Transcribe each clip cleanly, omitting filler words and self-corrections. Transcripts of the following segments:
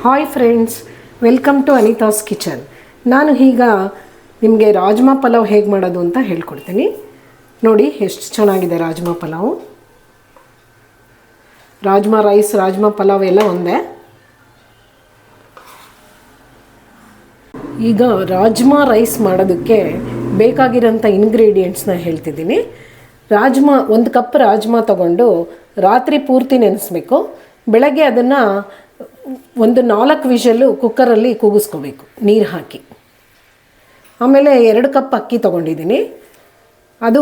Hi friends, welcome to Anitha's kitchen. ನಾನು ಈಗ ನಿಮಗೆ ರಾಜ್ಮಾ ಪಲಾವ್ ಹೇಗೆ ಮಾಡೋದು ಅಂತ ಹೇಳ್ಕೊಡ್ತೀನಿ. ನೋಡಿ ಎಷ್ಟು ಚೆನ್ನಾಗಿದೆ ರಾಜ್ಮಾ ಪಲಾವು. ರಾಜ್ಮಾ ರೈಸ್, ರಾಜ್ಮಾ ಪಲಾವ್ ಎಲ್ಲ ಒಂದೇ. ಈಗ ರಾಜ್ಮಾ ರೈಸ್ ಮಾಡೋದಕ್ಕೆ ಬೇಕಾಗಿರೋಂಥ ಇಂಗ್ರೀಡಿಯೆಂಟ್ಸ್ನ ಹೇಳ್ತಿದ್ದೀನಿ. ಒಂದು ಕಪ್ ರಾಜ್ಮಾ ತಗೊಂಡು ರಾತ್ರಿ ಪೂರ್ತಿ ನೆನೆಸ್ಬೇಕು. ಬೆಳಗ್ಗೆ ಅದನ್ನು ಒಂದು 4 ವಿಷಲ್ಲು ಕುಕ್ಕರಲ್ಲಿ ಕೂಗಿಸ್ಕೋಬೇಕು ನೀರು ಹಾಕಿ. ಆಮೇಲೆ 2 ಕಪ್ ಅಕ್ಕಿ ತೊಗೊಂಡಿದ್ದೀನಿ, ಅದು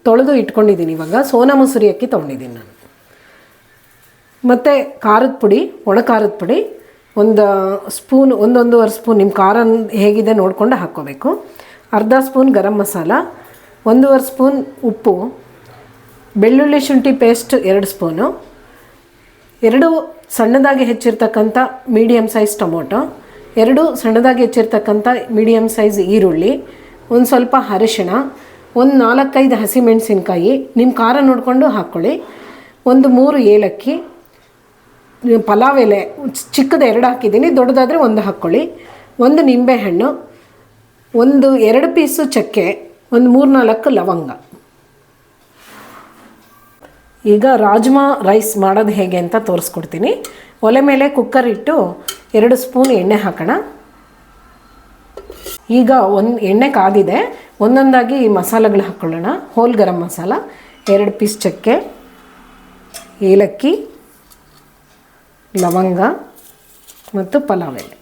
ತೊಳೆದು ಇಟ್ಕೊಂಡಿದ್ದೀನಿ. ಇವಾಗ ಸೋನಾ ಮಸೂರಿ ಅಕ್ಕಿ ತೊಗೊಂಡಿದ್ದೀನಿ ನಾನು. ಮತ್ತು ಖಾರದ ಪುಡಿ, ಒಣ ಖಾರದ ಪುಡಿ ಒಂದು ಸ್ಪೂನ್, 1-1.5 ಸ್ಪೂನ್, ನಿಮ್ಮ ಖಾರ ಹೇಗಿದೆ ನೋಡಿಕೊಂಡು ಹಾಕ್ಕೋಬೇಕು. ಅರ್ಧ ಸ್ಪೂನ್ ಗರಂ ಮಸಾಲ, 1.5 ಸ್ಪೂನ್ ಉಪ್ಪು, ಬೆಳ್ಳುಳ್ಳಿ ಶುಂಠಿ ಪೇಸ್ಟ್ 2 ಸ್ಪೂನು, 2 ಸಣ್ಣದಾಗಿ ಹೆಚ್ಚಿರ್ತಕ್ಕಂಥ ಮೀಡಿಯಮ್ ಸೈಜ್ ಟೊಮೊಟೊ, 2 ಸಣ್ಣದಾಗಿ ಹೆಚ್ಚಿರ್ತಕ್ಕಂಥ ಮೀಡಿಯಮ್ ಸೈಜ್ ಈರುಳ್ಳಿ, ಒಂದು ಸ್ವಲ್ಪ ಅರಿಶಿಣ, ಒಂದು 4-5 ಹಸಿಮೆಣಸಿನ್ಕಾಯಿ, ನಿಮ್ಮ ಖಾರ ನೋಡಿಕೊಂಡು ಹಾಕ್ಕೊಳ್ಳಿ, ಒಂದು 3 ಏಲಕ್ಕಿ, ಪಲಾವ್ ಎಲೆ ಚಿಕ್ಕದು 2 ಹಾಕಿದ್ದೀನಿ, ದೊಡ್ಡದಾದರೆ 1 ಹಾಕ್ಕೊಳ್ಳಿ, 1 ನಿಂಬೆಹಣ್ಣು, 2 ಪೀಸು ಚಕ್ಕೆ, ಒಂದು 3-4 ಲವಂಗ. ಈಗ ರಾಜ್ಮಾ ರೈಸ್ ಮಾಡೋದು ಹೇಗೆ ಅಂತ ತೋರಿಸ್ಕೊಡ್ತೀನಿ. ಒಲೆ ಮೇಲೆ ಕುಕ್ಕರ್ ಇಟ್ಟು 2 ಸ್ಪೂನ್ ಎಣ್ಣೆ ಹಾಕೋಣ. ಈಗ ಎಣ್ಣೆ ಕಾದಿದೆ, ಒಂದೊಂದಾಗಿ ಮಸಾಲೆಗಳು ಹಾಕ್ಕೊಳ್ಳೋಣ. ಹೋಲ್ ಗರಂ ಮಸಾಲ, 2 ಪೀಸ್ ಚಕ್ಕೆ, ಏಲಕ್ಕಿ, ಲವಂಗ ಮತ್ತು ಪಲಾವ್ ಎಲೆ.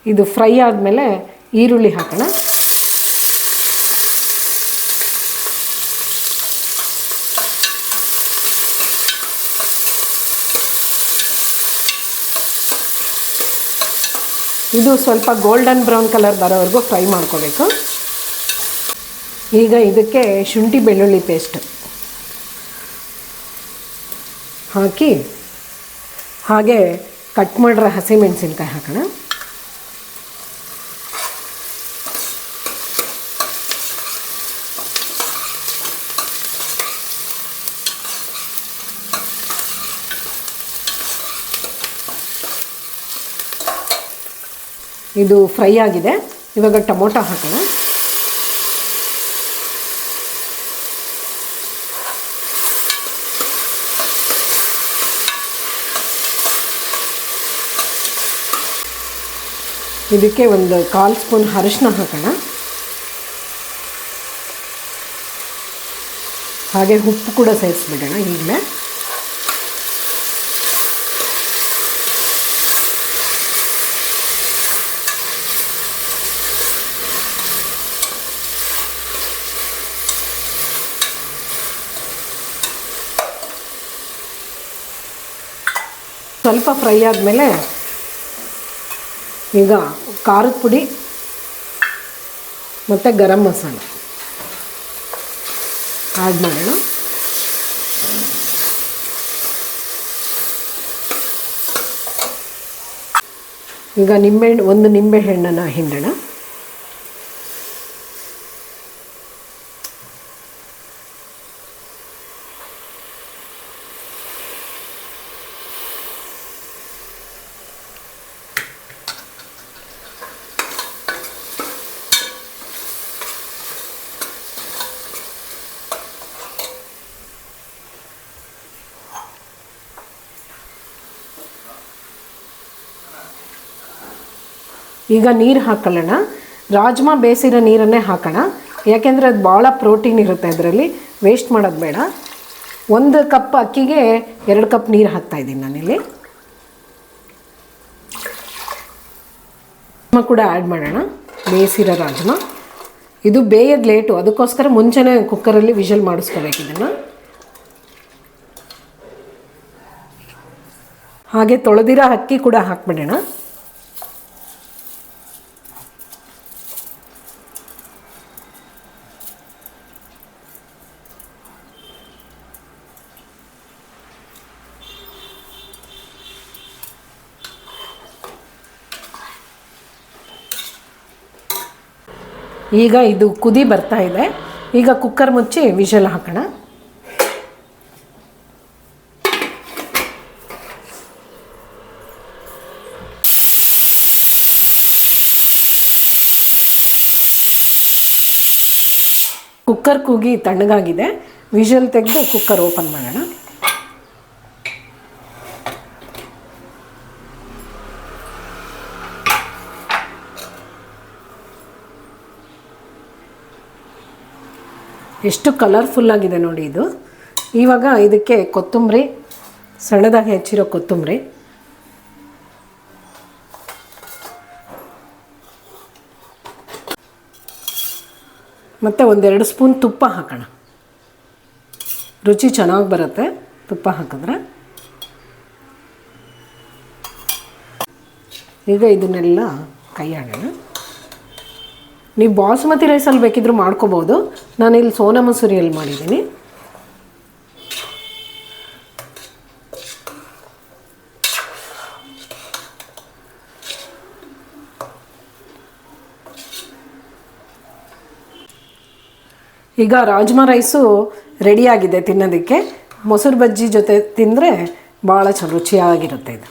ಇದು ಫ್ರೈ ಆದಮೇಲೆ ಈರುಳ್ಳಿ ಹಾಕೋಣ. ಇದು ಸ್ವಲ್ಪ ಗೋಲ್ಡನ್ ಬ್ರೌನ್ ಕಲರ್ ಬರೋವರೆಗೂ ಫ್ರೈ ಮಾಡ್ಕೋಬೇಕು. ಈಗ ಇದಕ್ಕೆ ಶುಂಠಿ ಬೆಳ್ಳುಳ್ಳಿ ಪೇಸ್ಟ್ ಹಾಕಿ, ಹಾಗೆ ಕಟ್ ಮಾಡಿರೋ ಹಸಿಮೆಣಸಿನ್ಕಾಯಿ ಹಾಕೋಣ. ಇದು ಫ್ರೈ ಆಗಿದೆ. ಇವಾಗ ಟೊಮೊಟೊ ಹಾಕೋಣ. ಇದಕ್ಕೆ ಒಂದು 1/4 ಸ್ಪೂನ್ ಅರಿಶಿನ ಹಾಕೋಣ. ಹಾಗೆ ಉಪ್ಪು ಕೂಡ ಸೇರಿಸ್ಬಿಡೋಣ ಈಗಲೇ. ಸ್ವಲ್ಪ ಫ್ರೈ ಆದಮೇಲೆ ಈಗ ಖಾರದ ಪುಡಿ ಮತ್ತು ಗರಂ ಮಸಾಲೆ ಆ್ಯಡ್ ಮಾಡೋಣ. ಈಗ ಒಂದು ನಿಂಬೆಹಣ್ಣನ್ನು ಹಿಂಡೋಣ. ಈಗ ನೀರು ಹಾಕೊಳ್ಳೋಣ. ರಾಜ್ಮಾ ಬೇಯಿಸಿರೋ ನೀರನ್ನೇ ಹಾಕೋಣ, ಯಾಕೆಂದರೆ ಅದು ಭಾಳ ಪ್ರೋಟೀನ್ ಇರುತ್ತೆ ಅದರಲ್ಲಿ, ವೇಸ್ಟ್ ಮಾಡೋದು ಬೇಡ. 1 ಕಪ್ ಅಕ್ಕಿಗೆ 2 ಕಪ್ ನೀರು ಹಾಕ್ತಾಯಿದ್ದೀನಿ ನಾನಿಲ್ಲಿ. ರಾಜ್ಮಾ ಕೂಡ ಆ್ಯಡ್ ಮಾಡೋಣ, ಬೇಯಿಸಿರೋ ರಾಜ್ಮಾ. ಇದು ಬೇಯೋದು ಲೇಟು, ಅದಕ್ಕೋಸ್ಕರ ಮುಂಚೆನೇ ಕುಕ್ಕರಲ್ಲಿ ವಿಷಲ್ ಮಾಡಿಸ್ಕೋಬೇಕು ಇದನ್ನು. ಹಾಗೆ ತೊಳೆದಿರೋ ಅಕ್ಕಿ ಕೂಡ ಹಾಕ್ಬಿಡೋಣ. ಈಗ ಇದು ಕುದಿ ಬರ್ತಾ ಇದೆ. ಈಗ ಕುಕ್ಕರ್ ಮುಚ್ಚಿ ವಿಷಲ್ ಹಾಕೋಣ. ಕುಕ್ಕರ್ ಕೂಗಿ ತಣ್ಣಗಾಗಿದೆ. ವಿಷಲ್ ತೆಗೆದು ಕುಕ್ಕರ್ ಓಪನ್ ಮಾಡೋಣ. ಎಷ್ಟು ಕಲರ್ಫುಲ್ಲಾಗಿದೆ ನೋಡಿ ಇದು. ಇವಾಗ ಇದಕ್ಕೆ ಕೊತ್ತಂಬರಿ, ಸಣ್ಣದಾಗಿ ಹೆಚ್ಚಿರೋ ಕೊತ್ತಂಬರಿ, ಮತ್ತು 1-2 ಸ್ಪೂನ್ ತುಪ್ಪ ಹಾಕೋಣ. ರುಚಿ ಚೆನ್ನಾಗಿ ಬರುತ್ತೆ ತುಪ್ಪ ಹಾಕಿದ್ರೆ. ಈಗ ಇದನ್ನೆಲ್ಲ ಕೈ ಆಡೋಣ. ನೀವು ಬಾಸುಮತಿ ರೈಸಲ್ಲಿ ಬೇಕಿದ್ರೂ ಮಾಡ್ಕೋಬೋದು. ನಾನಿಲ್ಲಿ ಸೋನಾ ಮಸೂರಿಯಲ್ಲಿ ಮಾಡಿದ್ದೀನಿ. ಈಗ ರಾಜ್ಮಾ ರೈಸು ರೆಡಿಯಾಗಿದೆ ತಿನ್ನೋದಕ್ಕೆ. ಮೊಸರು ಬಜ್ಜಿ ಜೊತೆ ತಿಂದರೆ ಭಾಳ ರುಚಿಯಾಗಿರುತ್ತೆ ಇದು.